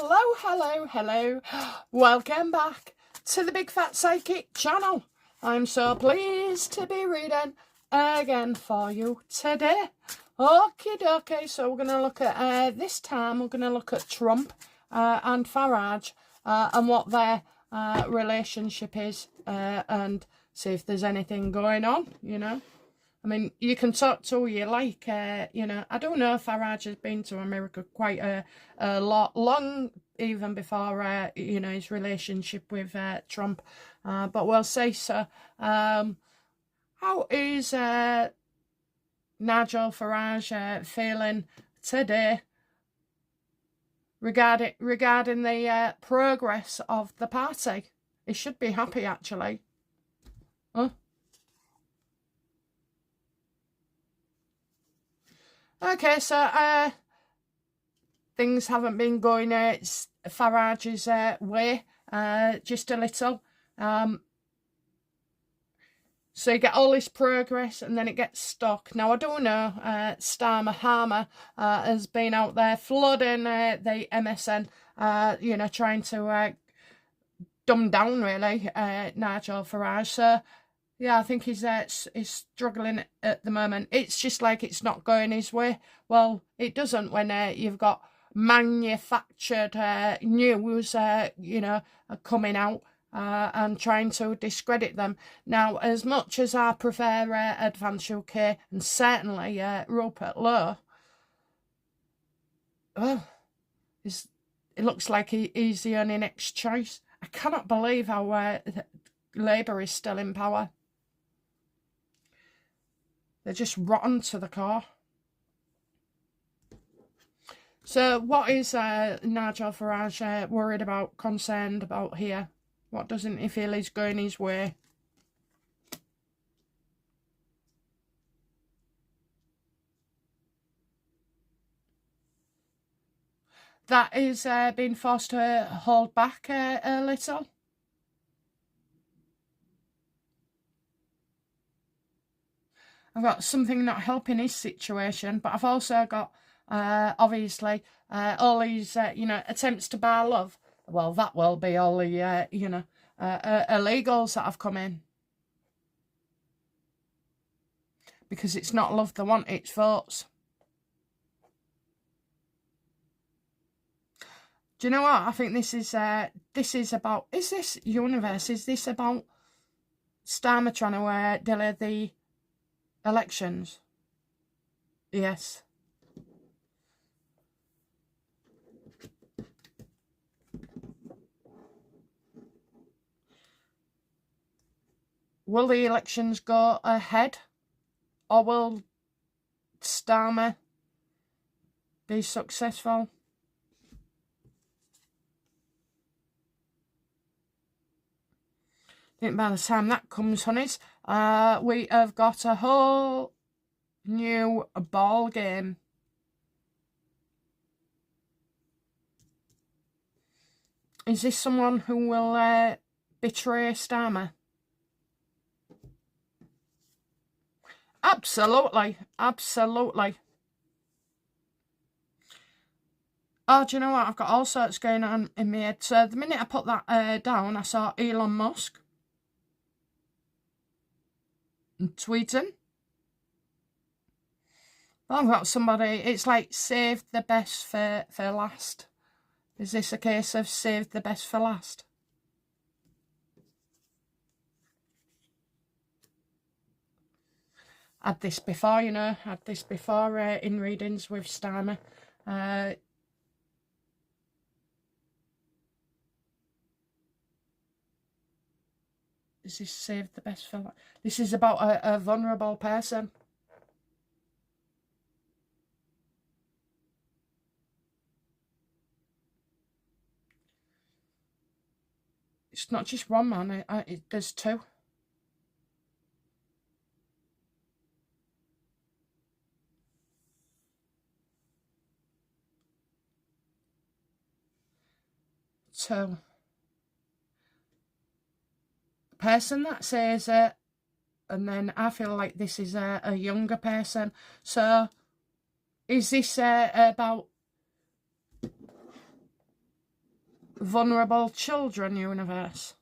Hello. Welcome back to the Big Fat Psychic channel. I'm so pleased to be reading again for you today. Okie dokie, so we're going to look at, this time we're going to look at Trump and Farage and what their relationship is and see if there's anything going on, you know. I mean, you can talk to who you like, you know. I don't know if Farage has been to America quite a lot, long even before, you know, his relationship with Trump. But we'll see. So, how is Nigel Farage feeling today regarding the progress of the party? He should be happy, actually. Huh? Okay, so things haven't been going Farage's way, just a little. So you get all this progress and then it gets stuck. Now, I don't know, Starmer has been out there flooding the MSN, you know, trying to dumb down, really, Nigel Farage. So, yeah, I think he's struggling at the moment. It's just like it's not going his way. Well, it doesn't when you've got manufactured news, you know, coming out and trying to discredit them. Now, as much as I prefer Advance UK and certainly Rupert Lowe, well, it looks like he's the only next choice. I cannot believe how Labour is still in power. They're just rotten to the core. So what is Nigel Farage worried about, concerned about here? What doesn't he feel is going his way? That is being forced to hold back a little. I've got something not helping his situation, but I've also got, obviously, all these, you know, attempts to bar love. Well, that will be all the, you know, illegals that have come in. Because it's not love they want, it's votes. Do you know what? I think this is about, is this universe, is this about Starmer trying to delay the elections? Yes. Will the elections go ahead? Or will Starmer be successful? I think by the time that comes, honeys, we have got a whole new ball game. Is this someone who will betray Starmer? Absolutely. Oh, do you know what? I've got all sorts going on in my head. So the minute I put that down, I saw Elon Musk tweeting. I've got somebody, it's like saved the best for last. Is this a case of saved the best for last? Had this before, you know, in readings with Starmer. Is this saved the best for last? This is about a vulnerable person. It's not just one man, there's two. So, the person that says it, and then I feel like this is a younger person. So, is this about vulnerable children universe.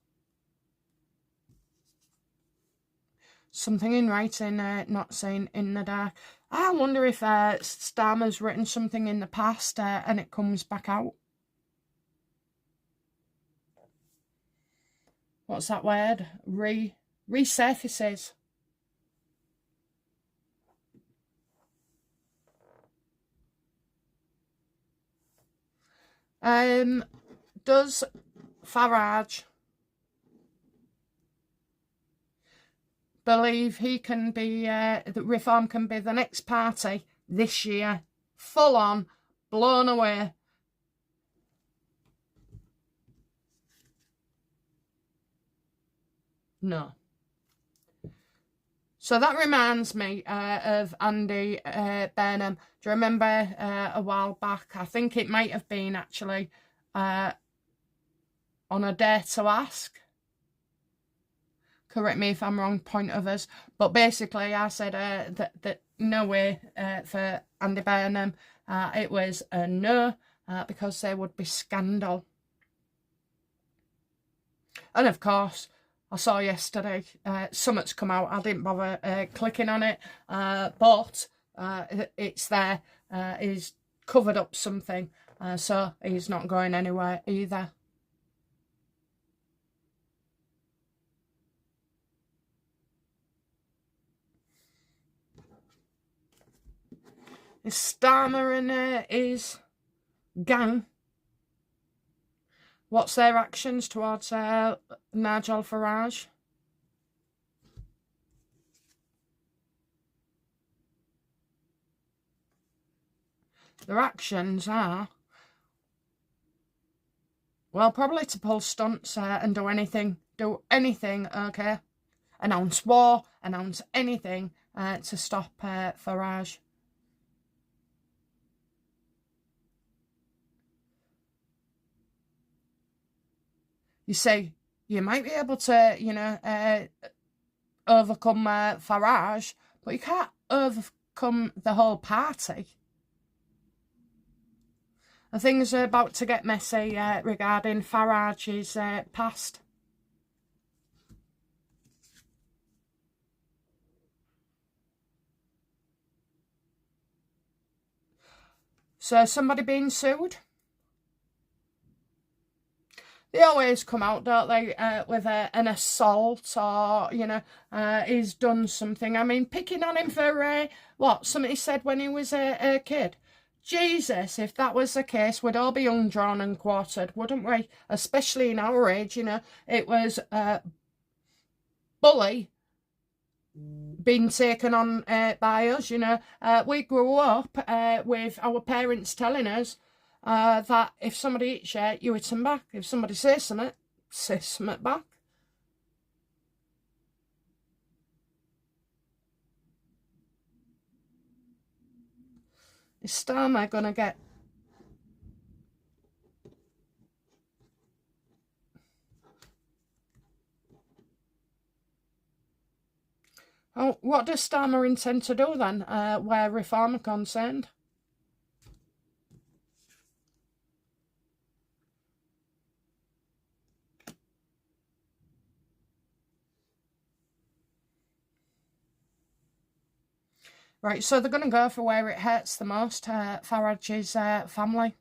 Something in writing, not seen in the dark. I wonder if Starmer's written something in the past and it comes back out. What's that word? Resurfaces. Does Farage believe he can be, that Reform can be the next party this year, full on, blown away? No. So that reminds me of Andy Burnham. Do you remember a while back, I think it might have been actually on a Dare to Ask? Correct me if I'm wrong, point of us. But basically I said that no way for Andy Burnham. It was a no, because there would be scandal. And of course, I saw yesterday, something's come out. I didn't bother clicking on it, but it's there. He's covered up something, so he's not going anywhere either. Is Starmer and his gang, what's their actions towards Nigel Farage? Their actions are, well, probably to pull stunts and do anything, okay? Announce war, announce anything to stop Farage. You say you might be able to, you know, overcome Farage, but you can't overcome the whole party. And things are about to get messy regarding Farage's past. So somebody being sued? They always come out, don't they, with an assault or, you know, he's done something. I mean, picking on him for, what, somebody said when he was a kid. Jesus, if that was the case, we'd all be undrawn and quartered, wouldn't we? Especially in our age, you know. It was bully being taken on by us, you know. We grew up with our parents telling us that if somebody hits you, you hit them back. If somebody says something back. Is Starmer gonna get... Oh, what does Starmer intend to do then, where Reform are concerned? Right, so they're going to go for where it hurts the most, Farage's family.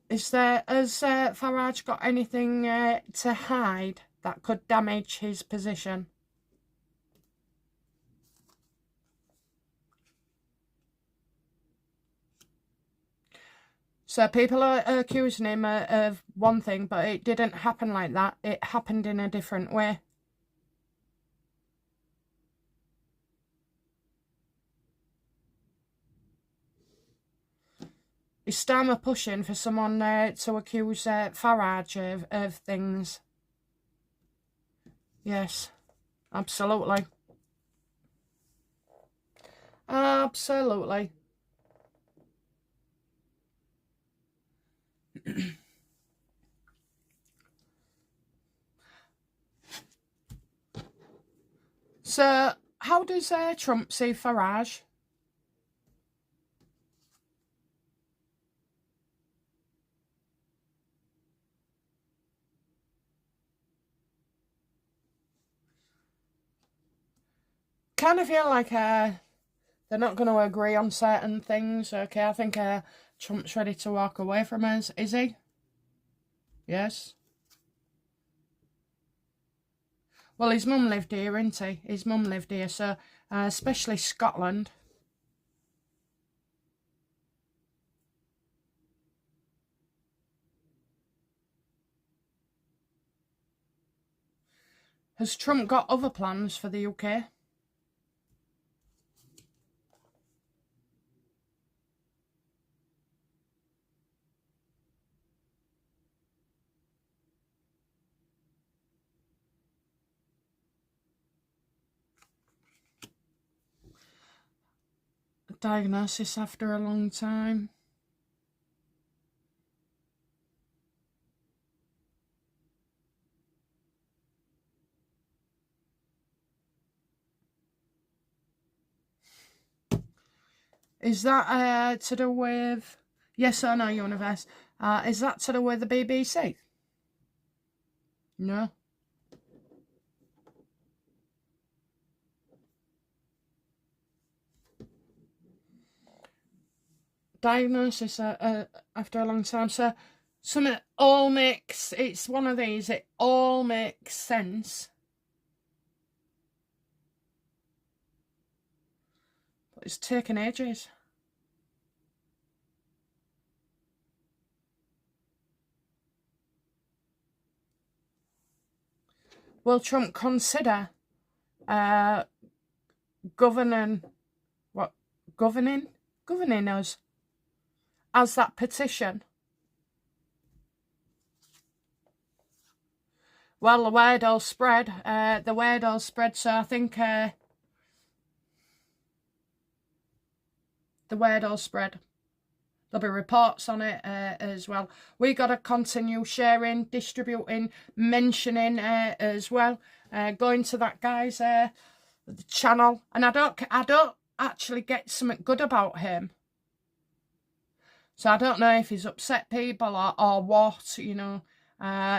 Has Farage got anything to hide that could damage his position? So people are accusing him of one thing, but it didn't happen like that. It happened in a different way. Is Starmer pushing for someone to accuse Farage of things? Yes, absolutely. Absolutely. So, how does Trump see Farage? kind of feel like they're not going to agree on certain things. Okay, I think Trump's ready to walk away from us. Is he? Yes. Well, his mum lived here, isn't he? His mum lived here, so especially Scotland. Has Trump got other plans for the UK? A diagnosis after a long time. Is that to do with Yes or No Universe? Is that to do with the BBC? No. Diagnosis after a long time. So something all makes, it's one of these, it all makes sense. But it's taken ages. Will Trump consider governing us as that petition? Well, the word all spread. So I think the word all spread. There'll be reports on it as well. We got to continue sharing, distributing, mentioning as well. Going to that guy's channel, and I don't actually get something good about him. So I don't know if he's upset people or what, you know.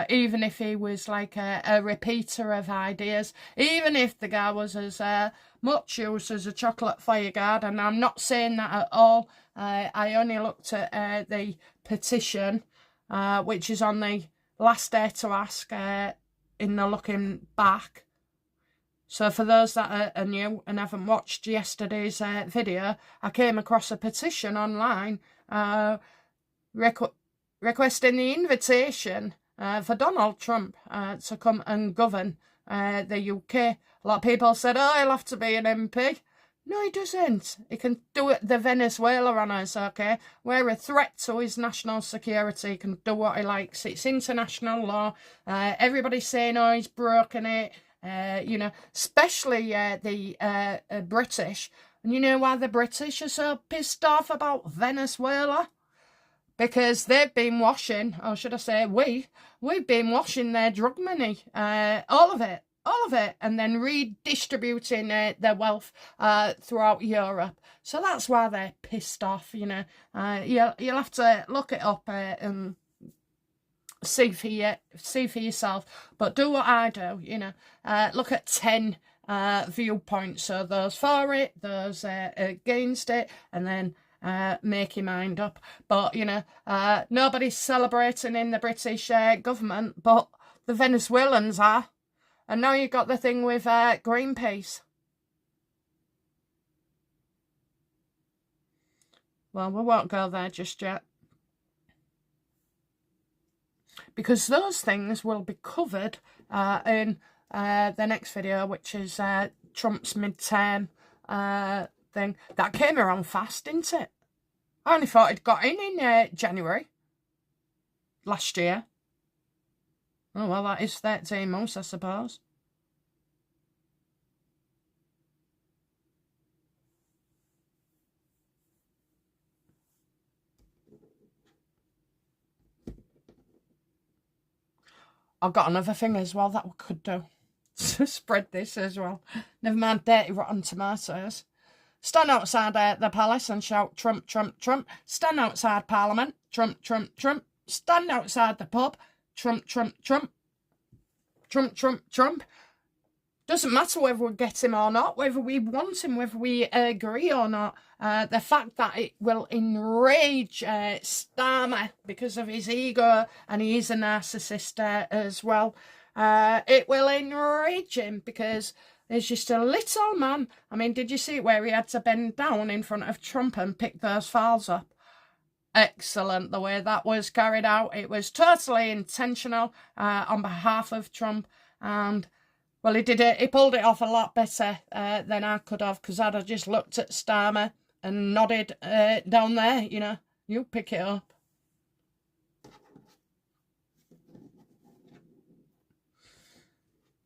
Even if he was like a repeater of ideas, even if the guy was as much use as a chocolate fire guard, and I'm not saying that at all. I only looked at the petition, which is on the last day to ask in the looking back. So for those that are new and haven't watched yesterday's video, I came across a petition online requesting the invitation for Donald Trump to come and govern the UK. A lot of people said, oh, he'll have to be an MP. No, he doesn't. He can do it the Venezuela on us, okay? We're a threat to his national security. He can do what he likes. It's international law. Everybody's saying, oh, he's broken it. You know, especially the British. And you know why the British are so pissed off about Venezuela? Because they've been washing, or should I say we've been washing their drug money, all of it, and then redistributing their wealth throughout Europe. So that's why they're pissed off, you know. You'll have to look it up and see for yourself. But do what I do, you know. Look at 10 viewpoints. So those for it, those against it, and then make your mind up. But, you know, nobody's celebrating in the British government, but the Venezuelans are. And now you've got the thing with Greenpeace. Well, we won't go there just yet. Because those things will be covered in the next video, which is Trump's midterm thing. That came around fast, didn't it? I only thought it got in January last year. Oh, well, that is 13 months, I suppose. I've got another thing as well that we could do. To spread this as well. Never mind dirty rotten tomatoes. Stand outside the palace and shout Trump, Trump, Trump. Stand outside Parliament. Trump, Trump, Trump. Stand outside the pub. Trump, Trump, Trump. Trump, Trump, Trump. Doesn't matter whether we get him or not, whether we want him, whether we agree or not. The fact that it will enrage Starmer because of his ego, and he is a narcissist as well. It will enrage him because there's just a little man. I mean, did you see where he had to bend down in front of Trump and pick those files up? Excellent the way that was carried out. It was totally intentional on behalf of Trump, and well, he did it. He pulled it off a lot better than I could have, because I'd have just looked at Starmer and nodded down there, you know, you pick it up.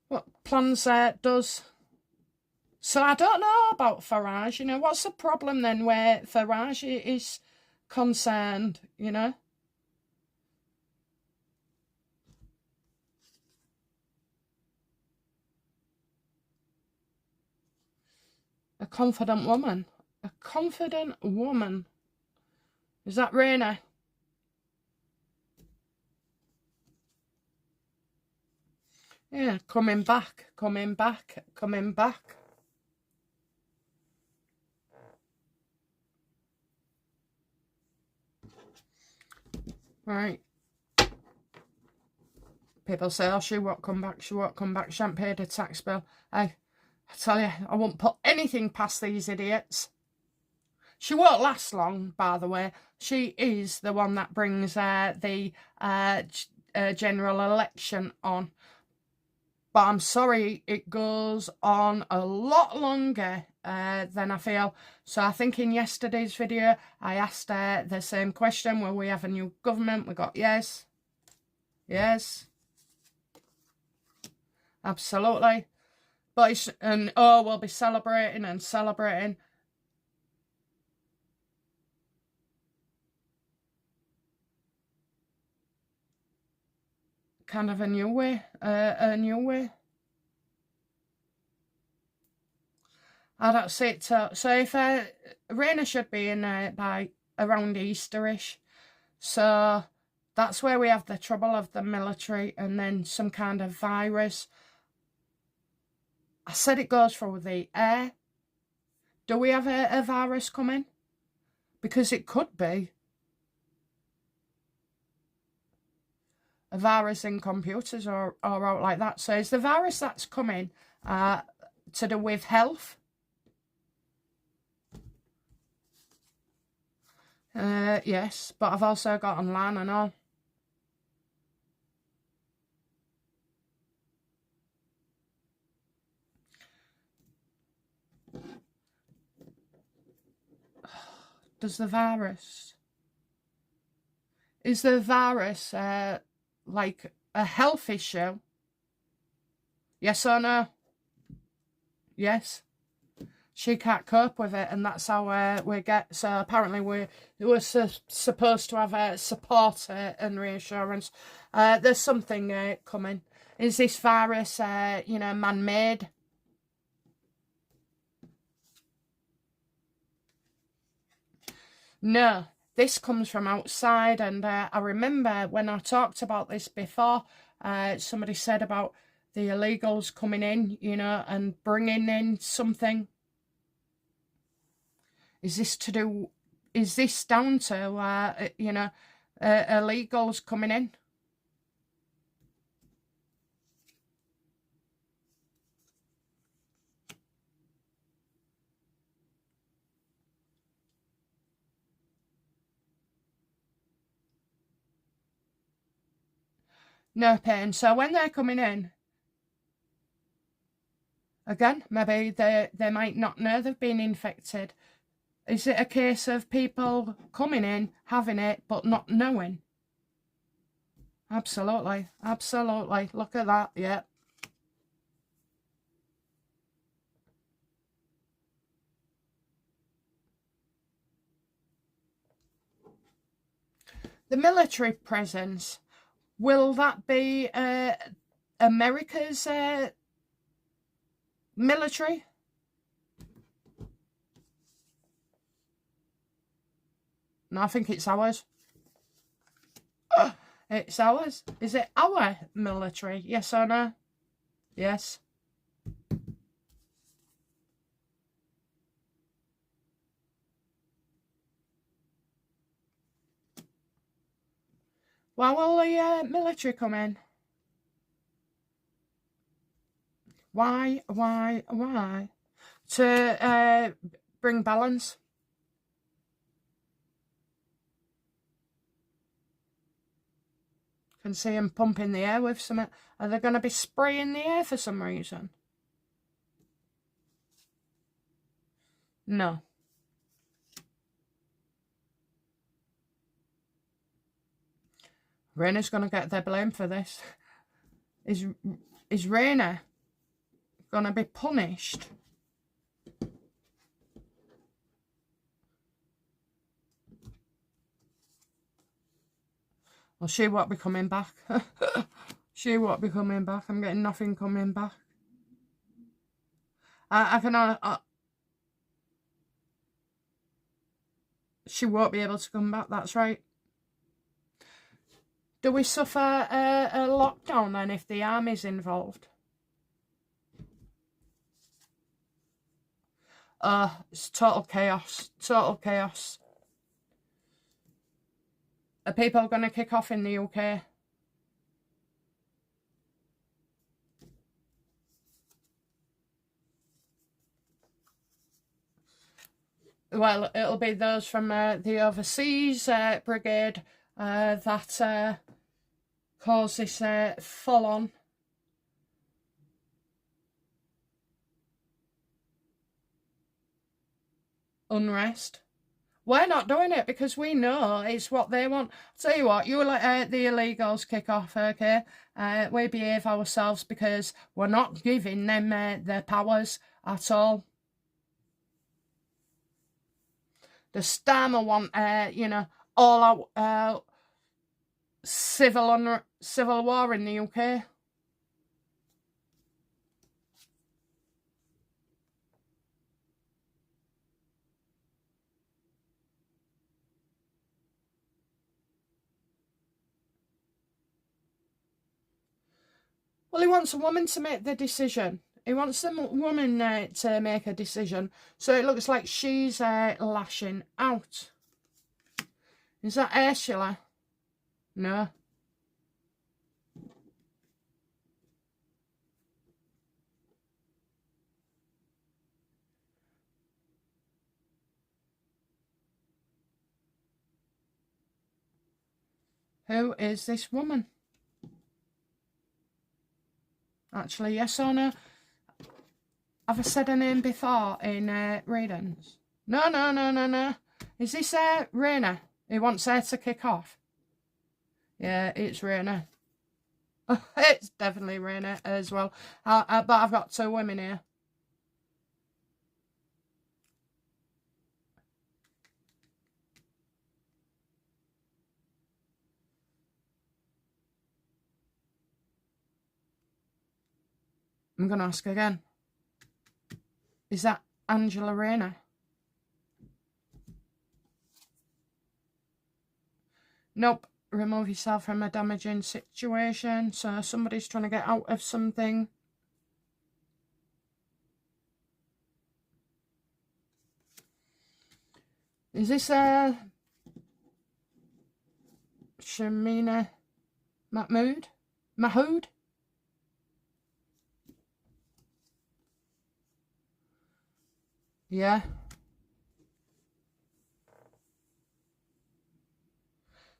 What plans does? So I don't know about Farage, you know. What's the problem then where Farage is concerned, you know? A confident woman. A confident woman. Is that Raynor? Yeah, coming back, coming back, coming back. Right. People say, oh, she won't come back, she won't come back, she hasn't paid her tax bill. I tell you, I won't put anything past these idiots. She won't last long, by the way. She is the one that brings the general election on. But I'm sorry, it goes on a lot longer than I feel. So I think in yesterday's video, I asked the same question. Will we have a new government? We got yes. Yes. Absolutely. But it's, and oh, we'll be celebrating and celebrating. Kind of a new way, I don't see it. So if Raynor should be in by around Easterish, so that's where we have the trouble of the military and then some kind of virus. I said it goes through the air. Do we have a virus coming? Because it could be. A virus in computers or out like that. So is the virus that's coming to do with health? Yes, but I've also got online and all. Does the virus... Is the virus like a health issue? Yes or no? Yes. She can't cope with it, and that's how we get. So apparently we're supposed to have support and reassurance. There's something coming. Is this virus, you know, man-made? No, this comes from outside, and I remember when I talked about this before, somebody said about the illegals coming in, you know, and bringing in something. Is this down to, you know, illegals coming in? No pain. So when they're coming in, again, maybe they might not know they've been infected. Is it a case of people coming in, having it, but not knowing? Absolutely. Absolutely. Look at that. Yeah. The military presence, will that be America's military? No, I think it's ours. It's ours. Is it our military? Yes or no? Yes. Why will the military come in? Why? To bring balance. Can see them pumping the air with something. Are they going to be spraying the air for some reason? No. Raynor's going to get their blame for this. Is Raynor going to be punished? Well, she won't be coming back. She won't be coming back. I'm getting nothing coming back. I can... she won't be able to come back, that's right. Do we suffer a lockdown then if the army's involved? It's total chaos. Total chaos. Are people going to kick off in the UK? Well, it'll be those from the overseas brigade that cause this full-on unrest. We're not doing it because we know it's what they want. I'll tell you what, you let the illegals kick off, okay? We behave ourselves because we're not giving them their powers at all. The Starmer want, you know, all out civil war in the UK. Well, he wants a woman to make the decision. He wants the woman to make a decision. So it looks like she's lashing out. Is that Ursula? No. Who is this woman? Actually, yes or no? Have I said her name before in readings? No. Is this Raynor? He wants her to kick off. Yeah, it's Raynor. It's definitely Raynor as well. But I've got two women here. I'm going to ask again. Is that Angela Raynor? Nope. Remove yourself from a damaging situation. So somebody's trying to get out of something. Is this Shamina Mahmood? Yeah.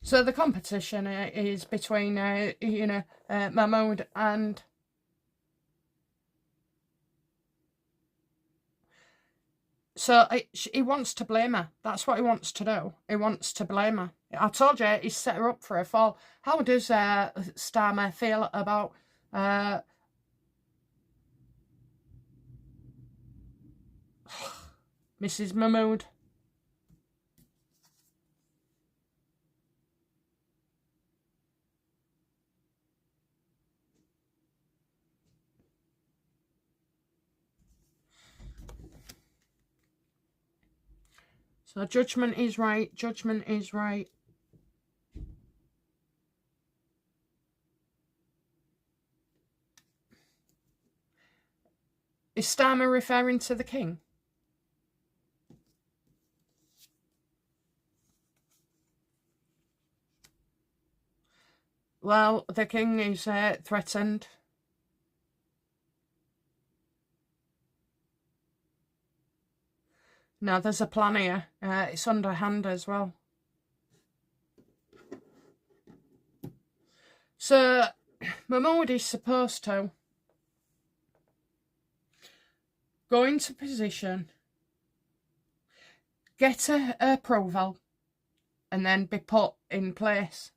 So the competition is between, you know, Mahmood and... So he wants to blame her. That's what he wants to do. He wants to blame her. I told you, he's set her up for a fall. How does Starmer feel about... Mrs. Mahmood? So judgment is right. Judgment is right. Is Starmer referring to the king? Well, the king is threatened. Now, there's a plan here. It's underhand as well. So, Mahmood is supposed to go into position, get a approval, and then be put in place.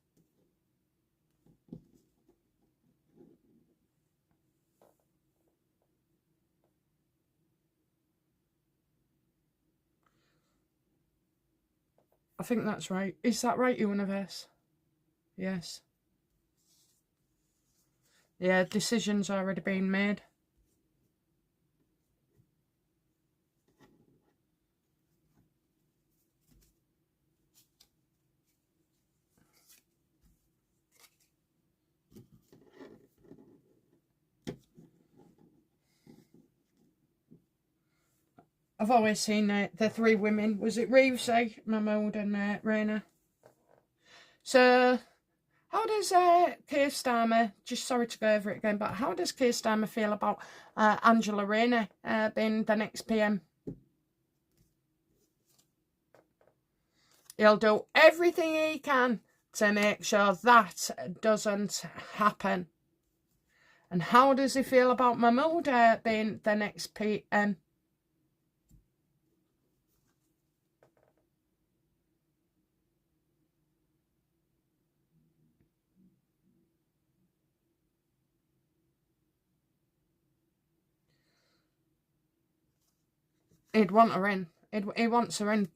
I think that's right. Is that right, universe? Yes. Yeah, decisions already been made. I've always seen the three women. Was it Reevesy, Mahmood and Raynor? So, how does Keir Starmer, just sorry to go over it again, but how does Keir Starmer feel about Angela Raynor being the next PM? He'll do everything he can to make sure that doesn't happen. And how does he feel about Mahmood being the next PM? He'd want her in. He wants her in.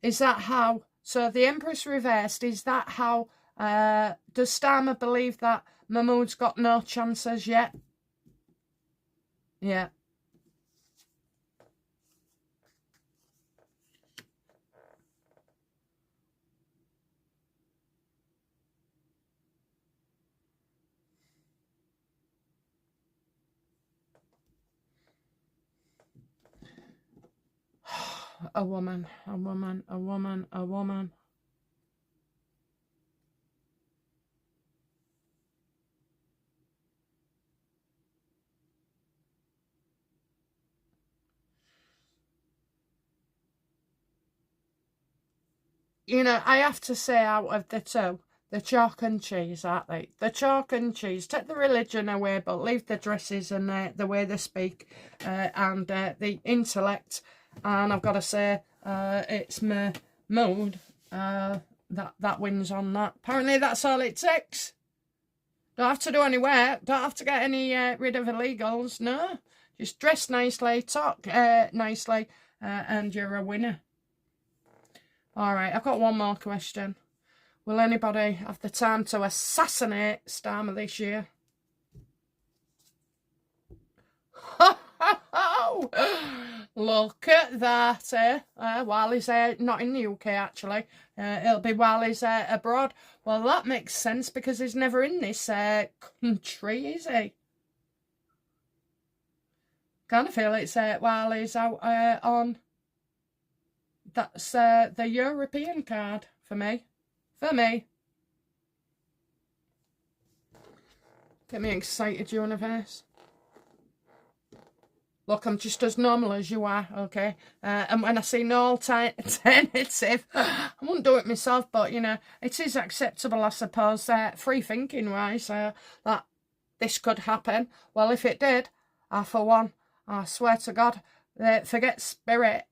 Is that how... So the Empress reversed, is that how... does Starmer believe that Mahmood's got no chances yet? Yeah. A woman, a woman, a woman, a woman. You know, I have to say, out of the two, the chalk and cheese, aren't they? The chalk and cheese. Take the religion away, but leave the dresses and the way they speak and the intellect. And I've got to say, it's Mahmood that wins on that. Apparently, that's all it takes. Don't have to do any work. Don't have to get any rid of illegals. No, just dress nicely, talk nicely, and you're a winner. All right, I've got one more question. Will anybody have the time to assassinate Starmer this year? Look at that, while he's not in the UK, actually. It'll be while he's abroad. Well, that makes sense because he's never in this country, is he? Kind of feel it's while he's out on... That's the European card for me. For me. Get me excited, universe. Look, I'm just as normal as you are, okay? And when I see no alternative, I wouldn't do it myself, but, you know, it is acceptable, I suppose, free thinking-wise, that this could happen. Well, if it did, for one, I swear to God, forget spirit,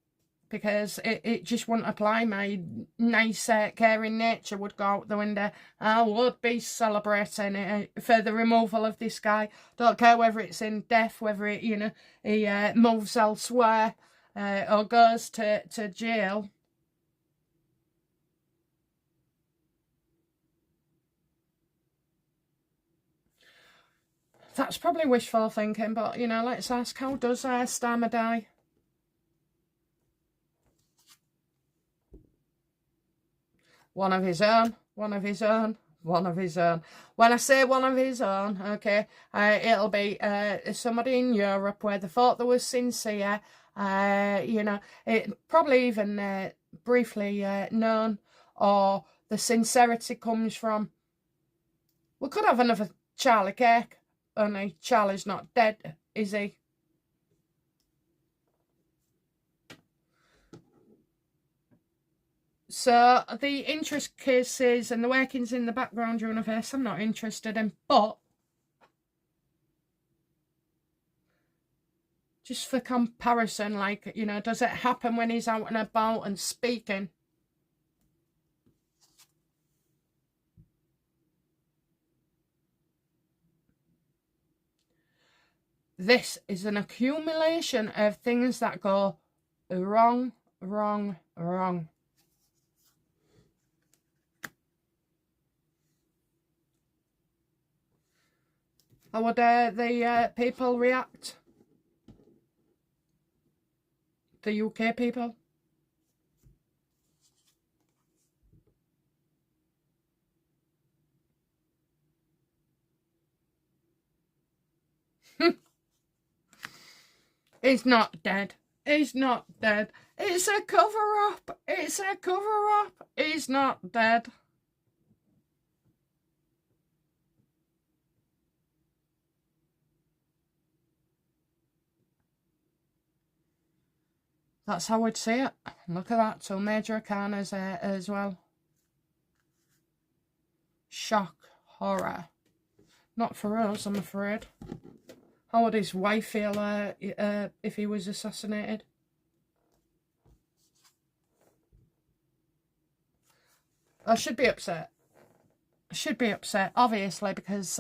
because it just wouldn't apply. My nice, caring nature would go out the window. I would be celebrating for the removal of this guy. Don't care whether it's in death, whether it, you know, he moves elsewhere or goes to jail. That's probably wishful thinking, but, you know, let's ask, how does Starmer die? One of his own, one of his own, one of his own. When I say one of his own, okay, it'll be somebody in Europe where they thought they was sincere you know, it probably even briefly known, or the sincerity comes from. We could have another Charlie Kirk, only Charlie's not dead, is he? So the interest cases and the workings in the background universe, I'm not interested in, but just for comparison, like, you know, does it happen when he's out and about and speaking? This is an accumulation of things that go wrong, wrong, wrong. How would the people react? The UK people? He's not dead. He's not dead. It's a cover-up. It's a cover-up. He's not dead. That's how I'd see it. Look at that. So Major Arcana's as well. Shock. Horror. Not for us, I'm afraid. How would his wife feel if he was assassinated? I should be upset. I should be upset, obviously, because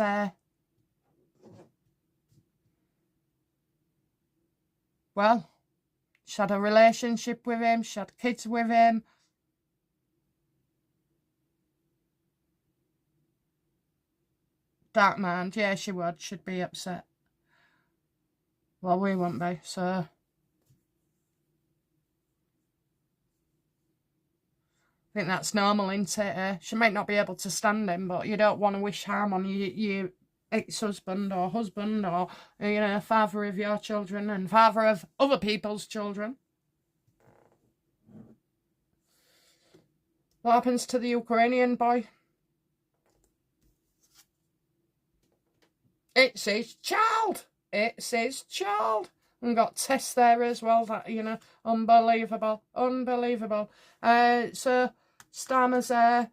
well, she had a relationship with him, she had kids with him. Dark mind, yeah, she would. She'd be upset. Well, we won't be, so. I think that's normal, isn't it? She might not be able to stand him, but you don't want to wish harm on your ex-husband or husband, or, you know, father of your children and father of other people's children. What happens to the Ukrainian boy? It's his child. It's his child. And got tests there as well. That, you know, unbelievable. Unbelievable. So Starmer's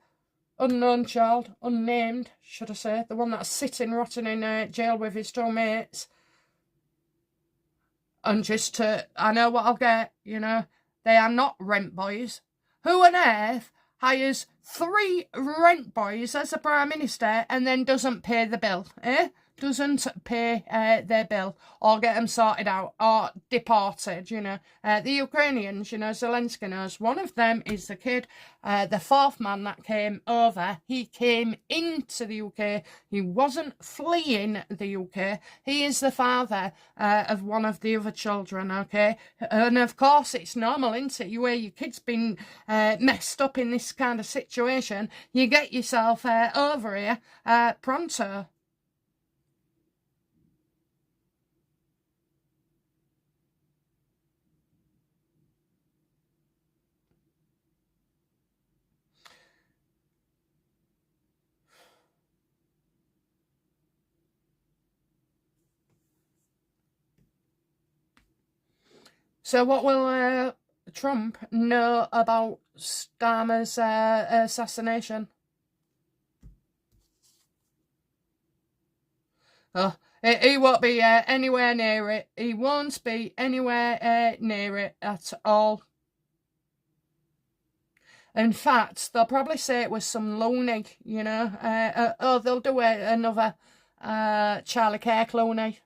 unknown child, unnamed, should I say, the one that's sitting rotten in jail with his two mates. And just to, I know what I'll get, you know, they are not rent boys. Who on earth hires 3 rent boys as a Prime Minister and then doesn't pay the bill, doesn't pay their bill or get them sorted out or deported, you know. The Ukrainians, you know, Zelensky knows. One of them is the kid, the 4th man that came over. He came into the UK. He wasn't fleeing the UK. He is the father of one of the other children, okay? And of course, it's normal, isn't it? Where your kid's been messed up in this kind of situation, you get yourself over here pronto. So what will Trump know about Starmer's assassination? Oh, he won't be anywhere near it. He won't be anywhere near it at all. In fact, they'll probably say it was some loony, you know. Oh, they'll do another Charlie Kirk loony.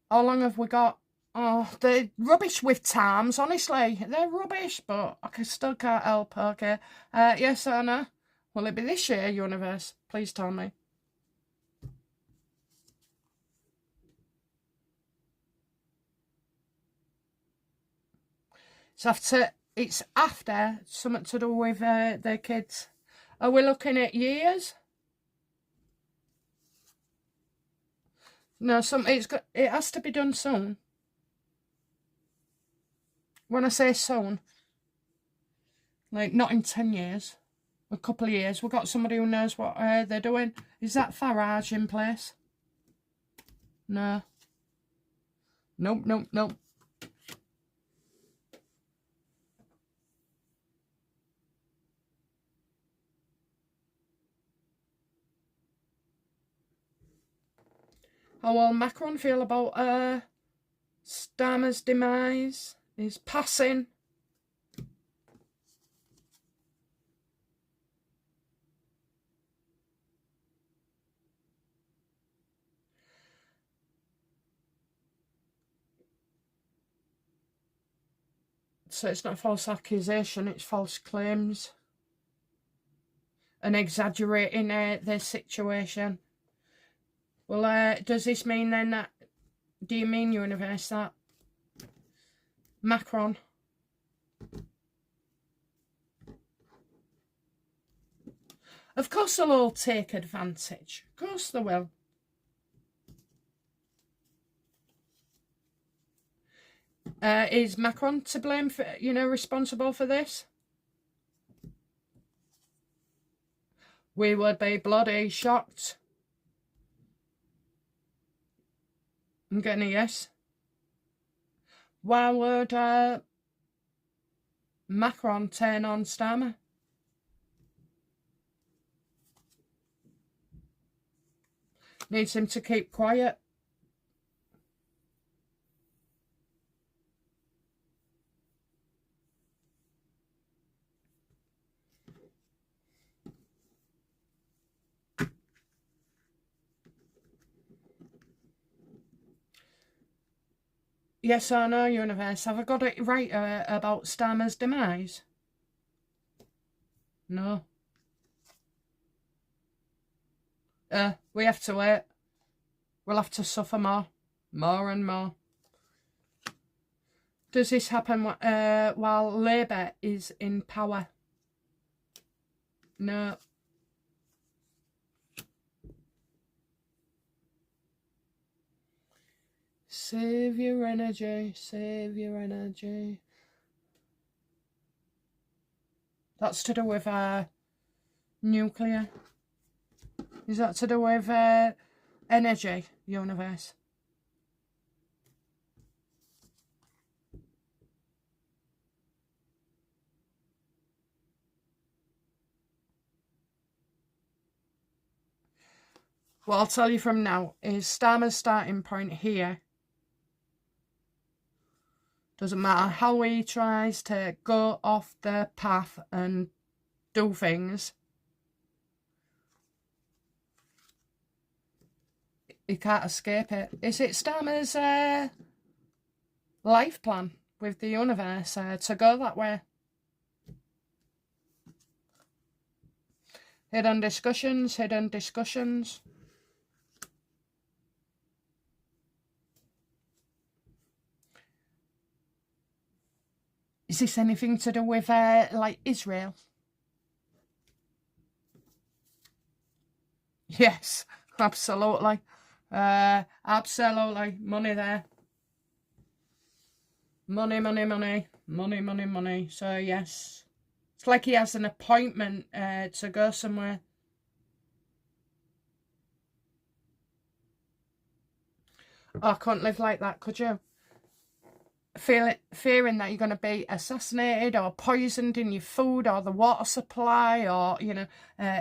How long have we got? Oh, they're rubbish with times, honestly. They're rubbish, but I still can't help, okay. Yes or no? Will it be this year, universe? Please tell me. It's after something to do with their kids. Are we looking at years? No, it has to be done soon. When I say soon, like not in 10 years, a couple of years. We've got somebody who knows what they're doing. Is that Farage in place? No. Nope, nope, nope. How will Macron feel about Starmer's demise? His passing? So it's not false accusation, it's false claims. And exaggerating their situation. Well, does this mean then that, do you mean, universe, that Macron of course they'll all take advantage. Of course they will. Is Macron to blame for, responsible for this? We would be bloody shocked. I'm getting a yes. Why would Macron turn on Starmer? Needs him to keep quiet. Yes or no, universe? Have I got it right about Starmer's demise? No. We have to wait. We'll have to suffer more. More and more. Does this happen while Labour is in power? No. Save your energy, save your energy. That's to do with nuclear. Is that to do with energy, universe? What I'll tell you from now is Starmer's starting point here. Doesn't matter how he tries to go off the path and do things. He can't escape it. Is it Starmer's life plan with the universe to go that way? Hidden discussions, hidden discussions. Is this anything to do with, like, Israel? Yes, absolutely. Absolutely. Money there. Money, money, money. Money, money, money. So, yes. It's like he has an appointment to go somewhere. Oh, I couldn't live like that, could you? Fearing that you're going to be assassinated or poisoned in your food or the water supply, or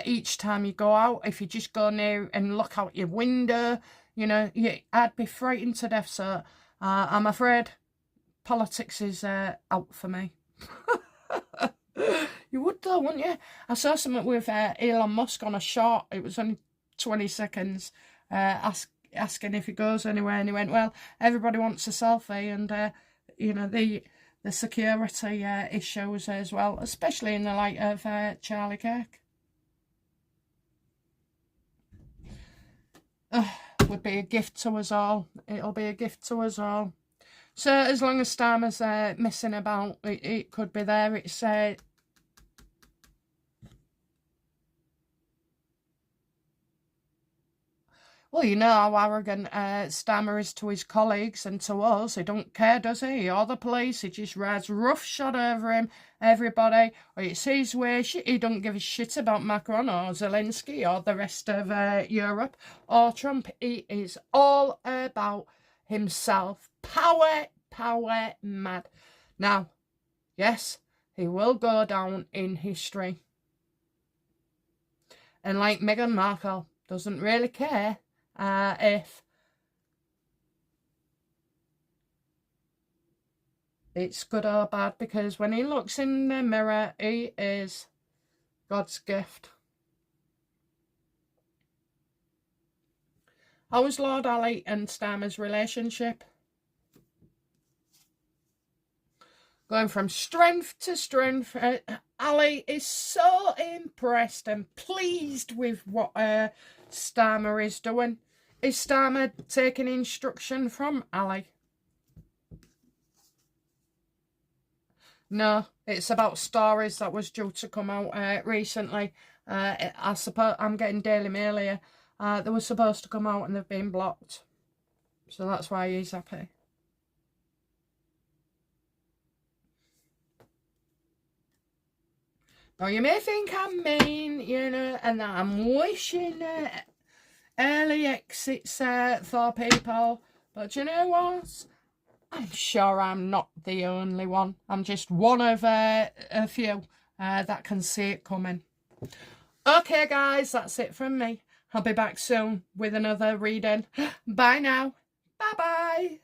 each time you go out, if you just go near and look out your window, I'd be frightened to death. So I'm afraid politics is out for me. You would though, wouldn't you? I saw something with Elon Musk on a short. It was only 20 seconds. Asking if he goes anywhere, and he went, well, everybody wants a selfie, and the security issues as well, especially in the light of Charlie Kirk. Would be a gift to us all. It'll be a gift to us all. So as long as Starmer's missing about, it could be there. It's well, you know how arrogant Starmer is to his colleagues and to us. He don't care, does he? Or the police. He just rides roughshod over him, everybody. Or it's his wish. He don't give a shit about Macron or Zelensky or the rest of Europe or Trump. He is all about himself. Power, power mad. Now, yes, he will go down in history. And like Meghan Markle, doesn't really care if it's good or bad, because when he looks in the mirror, he is God's gift. How was Lord Ali and Starmer's relationship? Going from strength to strength. Ali is so impressed and pleased with what Starmer is doing. Is Starmer taking instruction from Ali? No, it's about stories that was due to come out recently. I suppose I'm getting Daily Mail here. They were supposed to come out and they've been blocked. So that's why he's happy. Now, you may think I'm mean, you know, and that I'm wishing early exits for people. But you know what? I'm sure I'm not the only one. I'm just one of a few that can see it coming. Okay, guys, that's it from me. I'll be back soon with another reading. Bye now. Bye-bye.